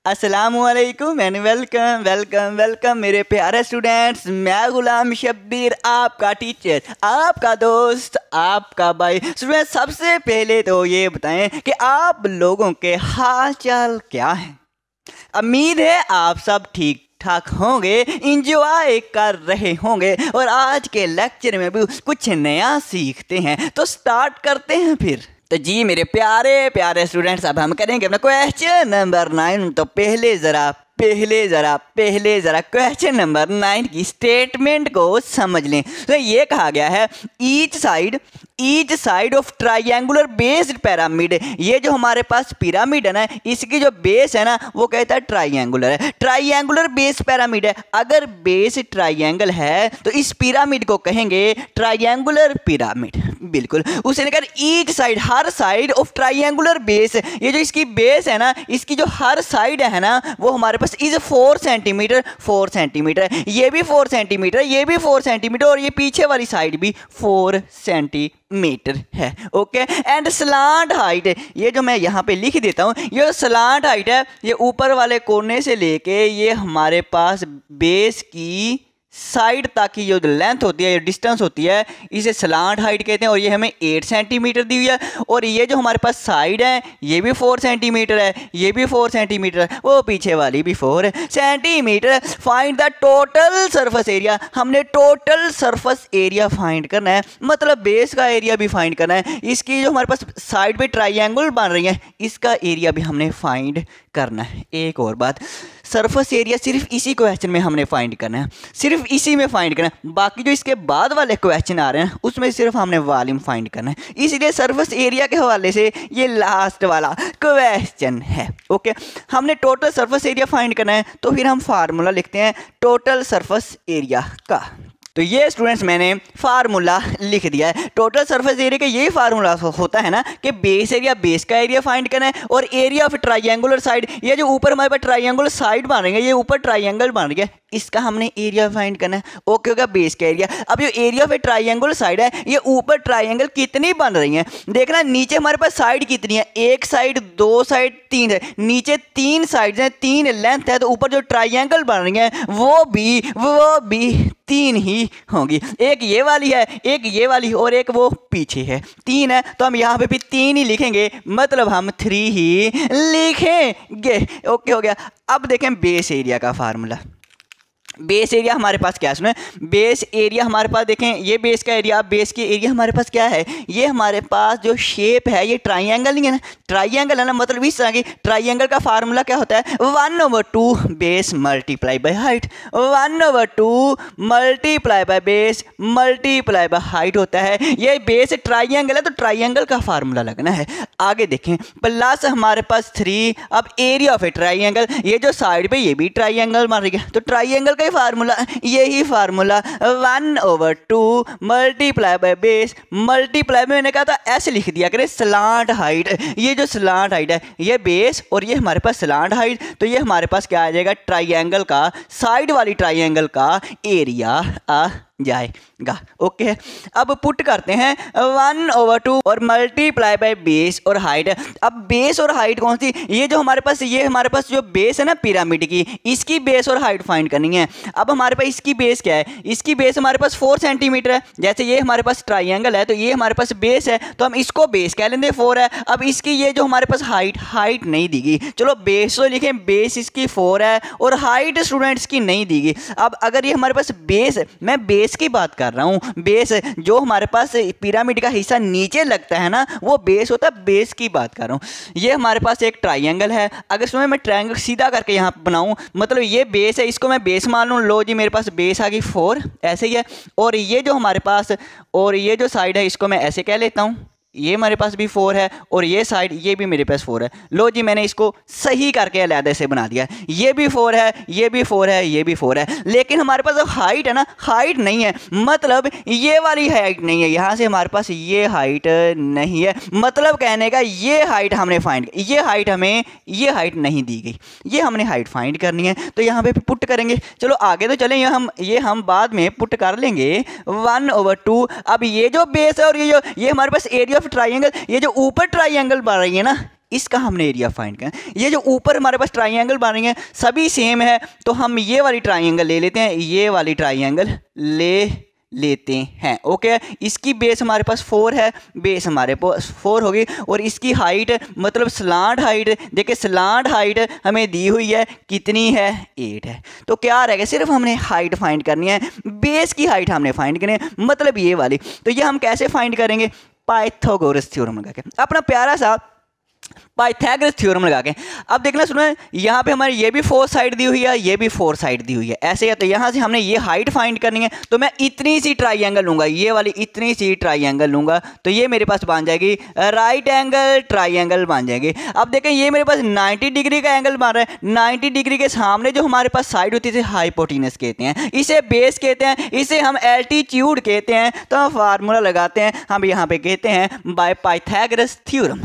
अस्सलामुअलैकुम and welcome welcome welcome मेरे प्यारे स्टूडेंट्स। मैं गुलाम शब्बीर, आपका टीचर, आपका दोस्त, आपका भाई। स्टूडेंट, सबसे पहले तो ये बताएं कि आप लोगों के हाल चाल क्या है। उम्मीद है आप सब ठीक ठाक होंगे, इंजॉय कर रहे होंगे और आज के लेक्चर में भी कुछ नया सीखते हैं। तो स्टार्ट करते हैं फिर। तो जी मेरे प्यारे प्यारे स्टूडेंट्स, अब हम करेंगे अपना क्वेश्चन नंबर 9। तो पहले ज़रा क्वेश्चन नंबर 9 की स्टेटमेंट को समझ लें। तो ये कहा गया है each side of triangular based pyramid. ये जो हमारे पास पिरामिड है ना, इसकी जो बेस है ना वो कहता है ट्राइंगुलर है। ट्राइंगुलर बेस पिरामिड है। अगर बेस ट्राइंगल है तो इस पिरामिड को कहेंगे ट्राइंगुलर पिरामिड। बिल्कुल उसे लेकर each side, her side of triangular base. ये जो इसकी बेस है ना, इसकी जो हर साइड है ना वो हमारे पास इज 4 सेंटीमीटर। 4 सेंटीमीटर, ये भी 4 सेंटीमीटर, ये भी 4 सेंटीमीटर और ये पीछे वाली साइड भी 4 सेंटीमीटर है। ओके, एंड स्लांट हाइट, ये जो मैं यहाँ पे लिख देता हूँ, ये स्लांट हाइट है, ये ऊपर वाले कोने से लेके ये हमारे पास बेस की साइड तक की जो लेंथ होती है, डिस्टेंस होती है, इसे स्लांट हाइट कहते हैं। और ये हमें 8 सेंटीमीटर दी हुई है। और ये जो हमारे पास साइड है ये भी 4 सेंटीमीटर है, ये भी 4 सेंटीमीटर है, वो पीछे वाली भी 4 centimetre. Find the total surface area. हमने टोटल सरफेस एरिया फाइंड करना है, मतलब बेस का एरिया भी फाइंड करना है। इसकी जो हमारे पास साइड पे ट्राइंगल बन रही है, इसका एरिया भी हमने फाइंड करना है। एक और बात, सरफेस एरिया सिर्फ इसी क्वेश्चन में हमने फाइंड करना है, सिर्फ इसी में फाइंड करना है। बाकी जो इसके बाद वाले क्वेश्चन आ रहे हैं उसमें सिर्फ हमने वॉल्यूम फाइंड करना है। इसलिए सरफेस एरिया के हवाले से ये लास्ट वाला क्वेश्चन है। ओके, हमने टोटल सरफेस एरिया फाइंड करना है, तो फिर हम फार्मूला लिखते हैं टोटल सरफेस एरिया का। तो ये स्टूडेंट्स मैंने फार्मूला लिख दिया है। टोटल सरफेस एरिया का यही फार्मूला होता है ना कि बेस एरिया, बेस का एरिया फाइंड करना है, और एरिया ऑफ ट्राइंगुलर साइड, ये जो ऊपर हमारे पास ट्राइंगुलर साइड बन रही है, ये ऊपर ट्राइंगल बन रही है, इसका हमने एरिया फाइंड करना है। ओके होगा बेस का एरिया। अब जो एरिया ऑफ ट्राइंगुलर साइड है, ये ऊपर ट्राइंगल कितनी बन रही है, देखना नीचे हमारे पास साइड कितनी है, 1 साइड, 2 साइड, 3 है, नीचे 3 साइड है, 3 लेंथ है, तो ऊपर जो ट्राइंगल बन रही है वो भी 3 ही होंगी। एक ये वाली है, एक ये वाली और एक वो पीछे है, 3 है, तो हम यहाँ पे भी 3 ही लिखेंगे, मतलब हम 3 ही लिखेंगे। ओके हो गया। अब देखें बेस एरिया का फार्मूला। बेस एरिया हमारे पास क्या है, सुने, बेस एरिया हमारे पास देखें, ये बेस का एरिया, बेस की एरिया हमारे पास क्या है, ये हमारे पास जो शेप है ये ट्राइंगल नहीं है ना, ट्राइंगल है ना, मतलब इस तरह की ट्राइंगल का फार्मूला क्या होता है, 1/2 base multiply by height. 1/2 multiply by base multiply by height होता है। ये बेस ट्राइंगल है तो ट्राइंगल का फार्मूला लगना है। आगे देखें, प्लस हमारे पास 3, अब एरिया ऑफ ए ट्राइंगल, ये जो साइड पे ये भी ट्राइंगल बन रही है, तो ट्राइंगल फार्मूला यही formula 1/2 multiply by base multiply में मैंने कहा था ऐसे लिख दिया करें स्लांट हाइट। ये जो स्लांट हाइट है ये बेस और ये हमारे पास स्लांट हाइट, तो ये हमारे पास क्या आ जाएगा, ट्राइंगल का, साइड वाली ट्राइंगल का एरिया आ जाएगा। ओके, अब पुट करते हैं 1/2 और मल्टीप्लाई बाय बेस और हाइट। अब बेस और हाइट कौन सी, ये जो हमारे पास, ये हमारे पास जो बेस है ना पिरामिड की, इसकी बेस और हाइट फाइंड करनी है। अब हमारे पास इसकी बेस क्या है, इसकी बेस हमारे पास 4 सेंटीमीटर है। जैसे ये हमारे पास ट्राइंगल है तो ये हमारे पास बेस है, तो हम इसको बेस कह लेंगे, 4 है। अब इसकी ये जो हमारे पास हाइट नहीं दी गई, चलो बेस तो लिखें, बेस इसकी 4 है और हाइट स्टूडेंट्स की नहीं दी गई। अब अगर ये हमारे पास बेस, मैं बेस की बात कर रहा हूं, बेस जो हमारे पास पिरामिड का हिस्सा नीचे लगता है ना वो बेस होता है, बेस की बात कर रहा हूं। ये हमारे पास एक ट्राइंगल है, अगर इसमें मैं ट्राइंगल सीधा करके यहां बनाऊं, मतलब ये बेस है, इसको मैं बेस मान लूं, लो जी मेरे पास बेस आ गई 4, ऐसे ही है। और ये जो हमारे पास, और ये जो साइड है इसको मैं ऐसे कह लेता हूं, ये हमारे पास भी 4 है और ये साइड ये भी मेरे पास 4 है। लो जी मैंने इसको सही करके अलग से बना दिया, ये भी 4 है, ये भी 4 है, ये भी 4 है। लेकिन हमारे पास हाइट है ना, हाइट नहीं है, मतलब ये वाली हाइट नहीं है, यहाँ से हमारे पास ये हाइट नहीं है, मतलब कहने का ये हाइट हमने फाइंड, ये हाइट हमें, ये हाइट नहीं दी गई, ये हमने हाइट फाइंड करनी है। तो यहाँ पे पुट करेंगे, चलो आगे तो चलें, ये हम बाद में पुट कर लेंगे 1/2। अब ये जो बेस है और ये हमारे पास एरिया ट्राइंगल, ये जो ऊपर ट्राइंगल बन रही है ना, इसका हमने एरिया फाइंड करना। ये जो ऊपर हमारे पास ट्राइंगल बन रही हैं सभी सेम है, तो हम ये वाली ट्राइंगल ले लेते हैं, ये वाली ट्राइंगल ले लेते हैं। ओके, इसकी बेस हमारे पास 4 है, बेस हमारे पास 4 होगी, और इसकी हाइट मतलब स्लांट हाइट, देखिए स्लांट हाइट हमें दी हुई है कितनी है, 8 है। तो क्या रहेगा, सिर्फ हमने हाइट फाइंड करनी है, बेस की हाइट हमने फाइंड करनी है, मतलब ये वाली। तो ये हम कैसे फाइंड करेंगे, पाइथागोरस थ्योरम लगा के, अपना प्यारा सा पाइथागोरस थ्योरम लगा के। अब देखना सुनो, यहाँ पे हमारी ये भी 4 साइड दी हुई है, ये भी 4 साइड दी हुई है, ऐसे है। तो यहाँ से हमने ये हाइट फाइंड करनी है, तो मैं इतनी सी ट्राइंगल लूँगा, ये वाली इतनी सी ट्राइंगल लूँगा, तो ये मेरे पास बन जाएगी राइट एंगल ट्राइंगल बन जाएगी। अब देखें ये मेरे पास 90 डिग्री का एंगल बन रहा है, 90 डिग्री के सामने जो हमारे पास साइड होती है हाइपोटेनस कहते हैं, इसे बेस कहते हैं, इसे हम एल्टीट्यूड कहते हैं। तो हम फार्मूला लगाते हैं, हम यहाँ पे कहते हैं बाय पाइथागोरस थ्योरम।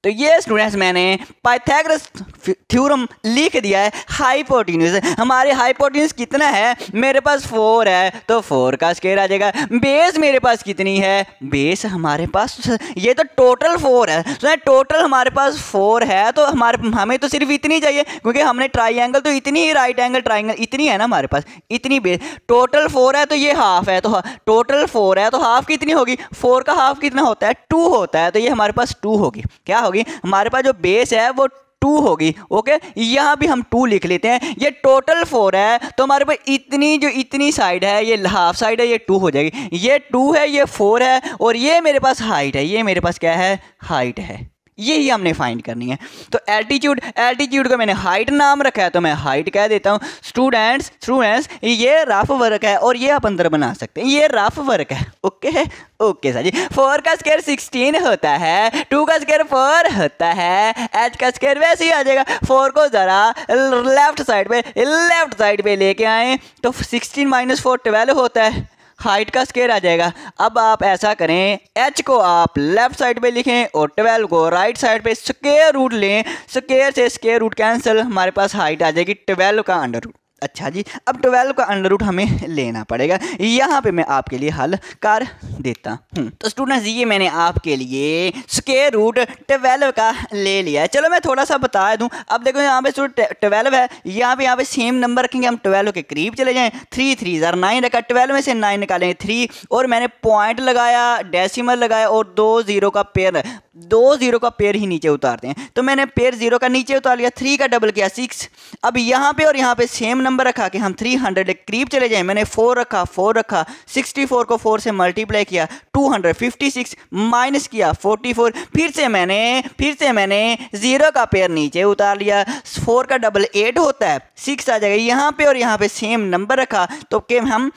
तो ये स्टूडेंट्स मैंने पाइथागोरस थ्योरम लिख दिया है। हाइपोटेन्यूज, हमारे हाइपोटेन्यूज कितना है, मेरे पास 4 है, तो 4 का स्क्वायर आ जाएगा। बेस मेरे पास कितनी है, बेस हमारे पास ये तो टोटल 4 है, तो टोटल हमारे पास 4 है, तो हमें तो सिर्फ इतनी चाहिए, क्योंकि हमने ट्राइंगल तो इतनी ही, राइट एंगल ट्राइंगल इतनी है ना हमारे पास, इतनी बेस। टोटल 4 है तो ये हाफ है, तो टोटल 4 है तो हाफ कितनी होगी, 4 का हाफ कितना होता है, 2 होता है, तो ये हमारे पास 2 होगी। क्या होगी, हमारे पास जो बेस है वो 2 होगी। ओके, यहाँ भी हम 2 लिख लेते हैं। ये टोटल 4 है, तो हमारे पास इतनी साइड है, ये हाफ साइड है, ये 2 हो जाएगी। ये 2 है, ये 4 है, और ये मेरे पास हाइट है, ये मेरे पास क्या है, हाइट है। यही हमने फाइंड करनी है। तो एल्टीट्यूड को मैंने हाइट नाम रखा है, तो मैं हाइट कह देता हूँ। स्टूडेंट्स ये रफ वर्क है, और ये आप अंदर बना सकते हैं, ये रफ वर्क है। ओके सर जी। 4 का स्क्वायर 16 होता है, 2 का स्क्वायर 4 होता है, h का स्क्वायर वैसे ही आ जाएगा। 4 को जरा लेफ्ट साइड पे लेके आए, तो 16 - 4 12 होता है, हाइट का स्क्वायर आ जाएगा। अब आप ऐसा करें, h को आप लेफ्ट साइड पे लिखें और 12 को राइट साइड पे स्क्वायर रूट लें, स्क्वायर से स्क्वायर रूट कैंसिल, हमारे पास हाइट आ जाएगी 12 का अंडर रूट। अच्छा जी, अब 12 का अंडर रूट हमें लेना पड़ेगा, यहाँ पे मैं आपके लिए हल कर देता हूँ। तो स्टूडेंट्स ये मैंने आपके लिए स्क्वायर रूट 12 का ले लिया है। चलो मैं थोड़ा सा बता दूँ। अब देखो यहाँ पे 12 है, यहाँ पे सेम नंबर रखेंगे, हम 12 के करीब चले जाएँ। 3 3 9 रखा, 12 में से 9 निकालेंगे 3, और मैंने पॉइंट लगाया, डेसिमल लगाया, और 2 0 का पेयर, 2 0 का पेयर ही नीचे उतारते हैं, तो मैंने पेयर 0 का नीचे उतार लिया, 3 का डबल किया 6। अब यहाँ पे और यहाँ पे सेम नंबर रखा कि हम 300 के करीब चले जाएं, मैंने 4 रखा, 64 को 4 से मल्टीप्लाई किया, 256 माइनस किया 44, फिर से मैंने 0 का पेयर नीचे उतार लिया, 4 का डबल 8 होता है, 6 आ जाएगा। यहाँ पे और यहाँ पे सेम नंबर रखा, तो कि हम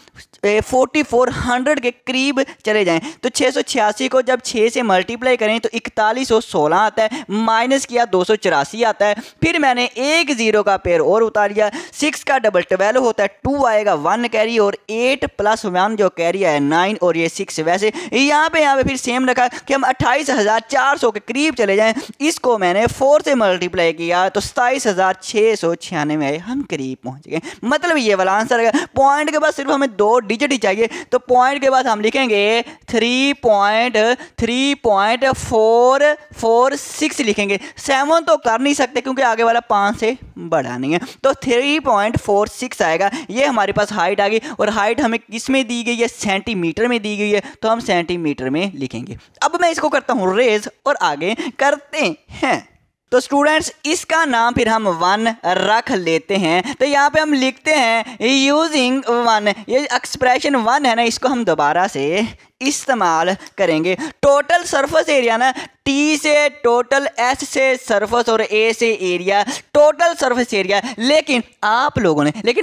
4400 के करीब चले जाएं, तो 686 को जब 6 से मल्टीप्लाई करें तो 4116 आता है, माइनस किया 284 आता है। फिर मैंने एक 0 का पेयर और उतार लिया, 6 का डबल 12 होता है, 2 आएगा 1 कैरी, और 8 + 1 जो कैरी है 9, और ये 6। वैसे यहाँ पे फिर सेम रखा कि हम 28400 के करीब चले जाएं, इसको मैंने 4 से मल्टीप्लाई किया तो 27696 में हम करीब पहुँच गए। मतलब ये वाला आंसर है। पॉइंट के बाद सिर्फ हमें 2 डिजिट ही चाहिए, तो पॉइंट के बाद हम लिखेंगे 3.446 लिखेंगे। 7 तो कर नहीं सकते क्योंकि आगे वाला 5 से बड़ा नहीं है, तो 3.46 आएगा। ये हमारे पास हाइट आ गई, और हाइट हमें किस में दी गई है, सेंटीमीटर में दी गई है, तो हम सेंटीमीटर में लिखेंगे। अब मैं इसको करता हूँ रेज, और आगे करते हैं। तो स्टूडेंट्स इसका नाम फिर हम 1 रख लेते हैं। तो यहाँ पे हम लिखते हैं यूजिंग 1, ये एक्सप्रेशन 1 है ना, इसको हम दोबारा से इस्तेमाल करेंगे। टोटल सरफेस एरिया ना, T से टोटल, S से सरफेस और A से एरिया, टोटल सरफेस एरिया। लेकिन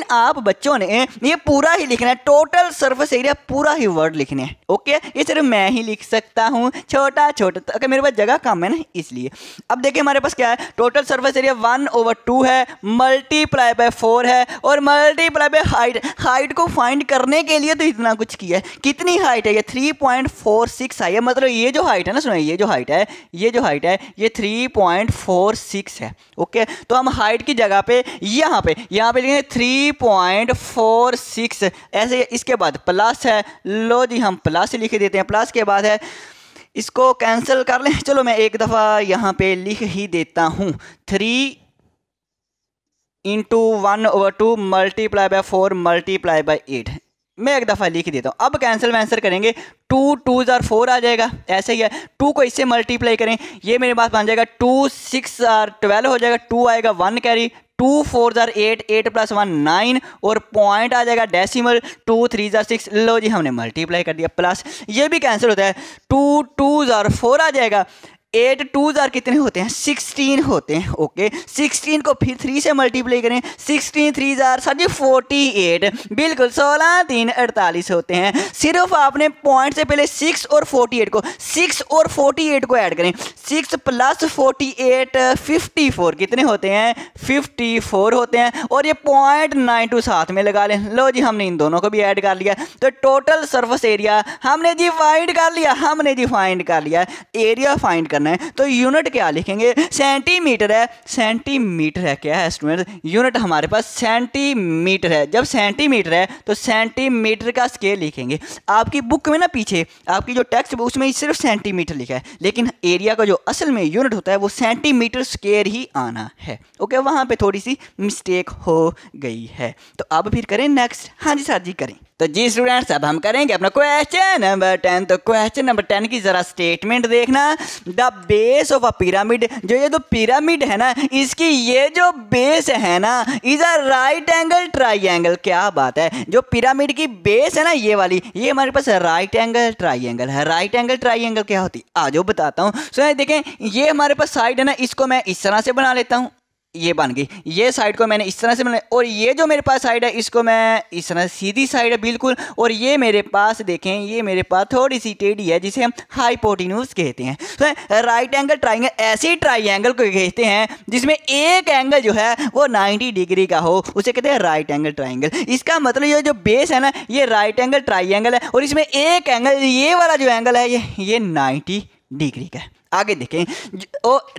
आप बच्चों ने ये पूरा ही लिखना है, टोटल सरफेस एरिया पूरा ही वर्ड लिखने हैं। ओके, ये सिर्फ मैं ही लिख सकता हूँ, छोटा अगर मेरे पास जगह कम है ना, इसलिए। अब देखिए हमारे पास क्या है, टोटल सरफेस एरिया 1/2 है, मल्टीप्लाई बाय 4 है, और मल्टीप्लाई बाय हाइट को फाइंड करने के लिए तो इतना कुछ किया है। कितनी हाइट है, ये 3.46 आई है। मतलब ये जो हाइट है ना, सुनिए, ये जो हाइट है ये 3.46 है। ओके, तो हम हाइट की जगह पे यहाँ पे लिखेंगे 3.46 ऐसे। इसके बाद प्लस है, लो जी हम प्लस लिख देते हैं। प्लस के बाद है इसको कैंसिल कर लें। चलो मैं एक दफ़ा यहाँ पे लिख ही देता हूँ, 3 × 1/2 मल्टीप्लाई बाय 4 मल्टीप्लाई बाय 8। मैं एक दफ़ा लिख देता हूँ। अब कैंसिल वैंसर करेंगे, 2 2 जार 4 आ जाएगा, ऐसे ही है। 2 को इससे मल्टीप्लाई करें, ये मेरे पास बन जाएगा 2 6 12 हो जाएगा, 2 आएगा 1 कैरी, 2 4 जार 8, 8 + 1 9 और पॉइंट आ जाएगा डेसिमल, 2 3 जार 6। लो जी हमने मल्टीप्लाई कर दिया, प्लस ये भी कैंसिल होता है, 2 2 जार 4 आ जाएगा, 8 2 जार कितने होते हैं, 16 होते हैं। ओके 16 को फिर 3 से मल्टीप्लाई करें, 16 3 जार सर जी 48, बिल्कुल 16 3 48 होते हैं। सिर्फ आपने पॉइंट से पहले 6 और 48 को 6 और 48 को ऐड करें, 6 + 48 54 कितने होते हैं, 54 होते हैं। और ये .92 साथ में लगा लें। लो जी हमने इन दोनों को भी ऐड कर लिया, तो टोटल सरफेस एरिया हमने जी फाइंड कर लिया, हमने जी फाइंड कर लिया। एरिया फाइंड करना है तो यूनिट क्या लिखेंगे, सेंटीमीटर है, सेंटीमीटर है, क्या है स्टूडेंट, यूनिट हमारे पास सेंटीमीटर है। जब सेंटीमीटर है तो सेंटीमीटर का स्केल लिखेंगे। आपकी बुक में ना पीछे आपकी जो टेक्स्ट बुक उसमें सिर्फ सेंटीमीटर लिखा है, लेकिन एरिया का जो असल में यूनिट होता है वो सेंटीमीटर स्क्वायर ही आना है। ओके वहां पे थोड़ी सी मिस्टेक हो गई है। तो अब फिर करें नेक्स्ट। हाँ जी सर जी करें। तो जी स्टूडेंट्स अब हम करेंगे अपना क्वेश्चन नंबर 10। तो क्वेश्चन नंबर 10 की जरा स्टेटमेंट देखना। The base of a pyramid, जो ये जो पिरामिड है ना इसकी ये जो बेस है ना is a right angle triangle. क्या बात है, जो पिरामिड की बेस है ना ये वाली, ये हमारे पास राइट एंगल ट्राइंगल है। राइट एंगल ट्राइंगल क्या होती है आज बताता हूँ। सो देखें ये हमारे पास साइड है ना, इसको मैं इस तरह से बना लेता हूँ, ये बन गई। ये साइड को मैंने इस तरह से बनाया, और ये जो मेरे पास साइड है इसको मैं इस तरह सीधी साइड है बिल्कुल। और ये मेरे पास देखें, ये मेरे पास थोड़ी सी टेढ़ी है जिसे हम हाइपोटेन्यूज कहते हैं। तो राइट एंगल ट्राइंगल ऐसे ट्राइंगल को कहते हैं जिसमें एक एंगल जो है वो 90 डिग्री का हो, उसे कहते हैं राइट एंगल ट्राइंगल। इसका मतलब ये जो बेस है ना ये राइट एंगल ट्राइंगल है, और इसमें एक एंगल ये वाला जो एंगल है ये 90 डिग्री का है। आगे देखें,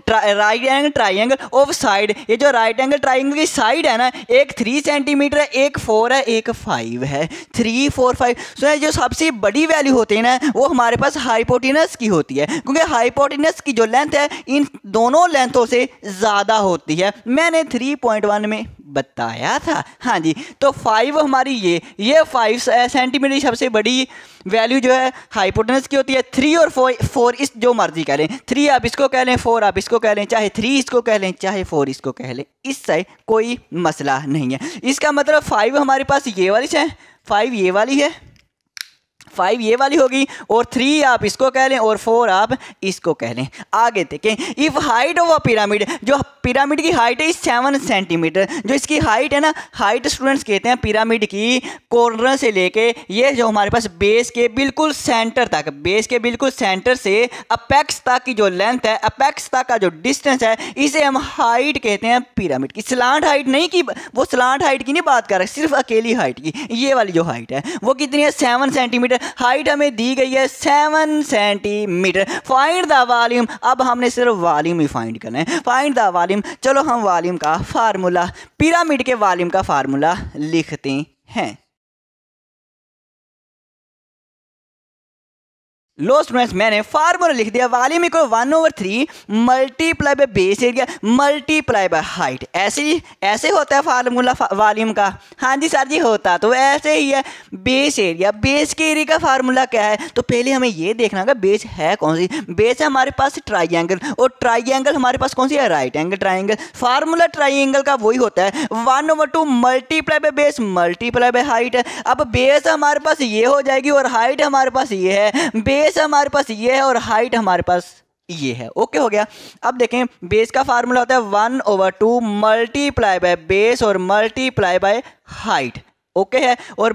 right angle triangle of side, ये जो राइट एंगल ट्राइंगल की साइड है ना एक 3 सेंटीमीटर है, एक 4 है, एक 5 है, 3 4 5। सो जो सबसे बड़ी वैल्यू होती है ना वो हमारे पास हाइपोटेनस की होती है, क्योंकि हाइपोटेनस की जो लेंथ है इन दोनों लेंथों से ज़्यादा होती है। मैंने 3.1 में बताया था। हाँ जी, तो 5 हमारी ये 5 सेंटीमीटर सबसे बड़ी वैल्यू जो है हाइपोटेनस की होती है। 3 और 4 इस जो मर्जी कह लें, 3 आप इसको कह लें, 4 आप इसको कह लें, चाहे 3 इसको कह लें, चाहे 4 इसको कह लें, इससे कोई मसला नहीं है। इसका मतलब 5 हमारे पास ये वाली है, 5 ये वाली है, 5 ये वाली होगी, और 3 आप इसको कह लें और 4 आप इसको कह लें। आगे देखें, if height of a pyramid, जो पिरामिड की हाइट है 7 सेंटीमीटर, जो इसकी हाइट है ना, हाइट स्टूडेंट्स कहते हैं पिरामिड की कॉर्नर से लेके ये जो हमारे पास बेस के बिल्कुल सेंटर तक, बेस के बिल्कुल सेंटर से अपेक्स तक की जो लेंथ है, अपेक्स तक का जो डिस्टेंस है, इसे हम हाइट कहते हैं पिरामिड की। स्लांट हाइट नहीं की, वो स्लांट हाइट की नहीं बात कर रहे, सिर्फ अकेली हाइट की। ये वाली जो हाइट है वो कितनी है, 7 सेंटीमीटर। हाइट हमें दी गई है 7 सेंटीमीटर। फाइंड द वॉल्यूम, अब हमने सिर्फ वॉल्यूम ही फाइंड करना है। फाइंड द वॉल्यूम, चलो हम वॉल्यूम का फार्मूला, पिरामिड के वॉल्यूम का फार्मूला लिखते हैं। लो स्टूडेंट्स मैंने फार्मूला लिख दिया, volume equal 1/3 multiply by base area multiply by height. ऐसे होता है फार्मूला वॉल्यूम का। हाँ जी सर जी होता तो ऐसे ही है। बेस एरिया, बेस के एरिया का फार्मूला क्या है, तो पहले हमें ये देखना होगा बेस है कौन सी। बेस है हमारे पास ट्राइंगल, और ट्राइंगल हमारे पास कौन सी है, right angle triangle. Formula triangle का वही होता है 1/2 multiply by base multiply by height है। अब बेस हमारे पास ये हो जाएगी और हाइट हमारे पास ये है। बेस हमारे पास ये है और हाइट हमारे पास ये है। ओके हो गया। अब देखें बेस का फार्मूला होता है 1/2 मल्टीप्लाई बाय बेस और मल्टीप्लाई बाय हाइट। ओके है, और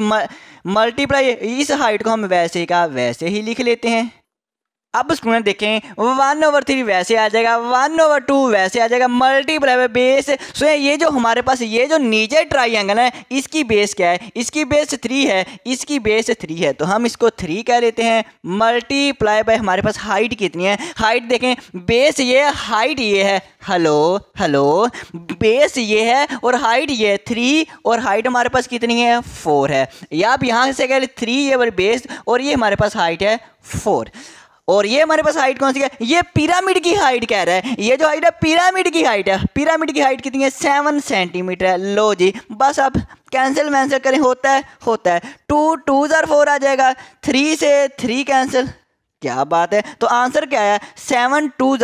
मल्टीप्लाई इस हाइट को हम वैसे का वैसे ही लिख लेते हैं। अब स्टूडेंट देखें 1/3 वैसे आ जाएगा, 1/2 वैसे आ जाएगा, मल्टीप्लाई बाय बेस। सो ये जो हमारे पास ये जो नीचे ट्राइंगल है इसकी बेस क्या है, इसकी बेस 3 है, इसकी बेस 3 है, तो हम इसको 3 कह लेते हैं। मल्टीप्लाई बाय हमारे पास हाइट कितनी है, हाइट देखें बेस ये है, हाइट ये है, हेलो बेस ये है और हाइट ये है 3, और हाइट हमारे पास कितनी है 4 है। या आप यहाँ से कह लें 3 ये बेस और ये हमारे पास हाइट है 4। और ये हमारे पास हाइट कौन सी है, ये पिरामिड की हाइट कह रहा है, ये जो हाइट है पिरामिड की हाइट है। पिरामिड की हाइट कितनी है, 7 सेंटीमीटर है। लो जी बस अब कैंसिल वैंसिल करें, होता है 2 2 4 आ जाएगा, 3 से 3 कैंसिल, क्या बात है। तो आंसर क्या है, 7 2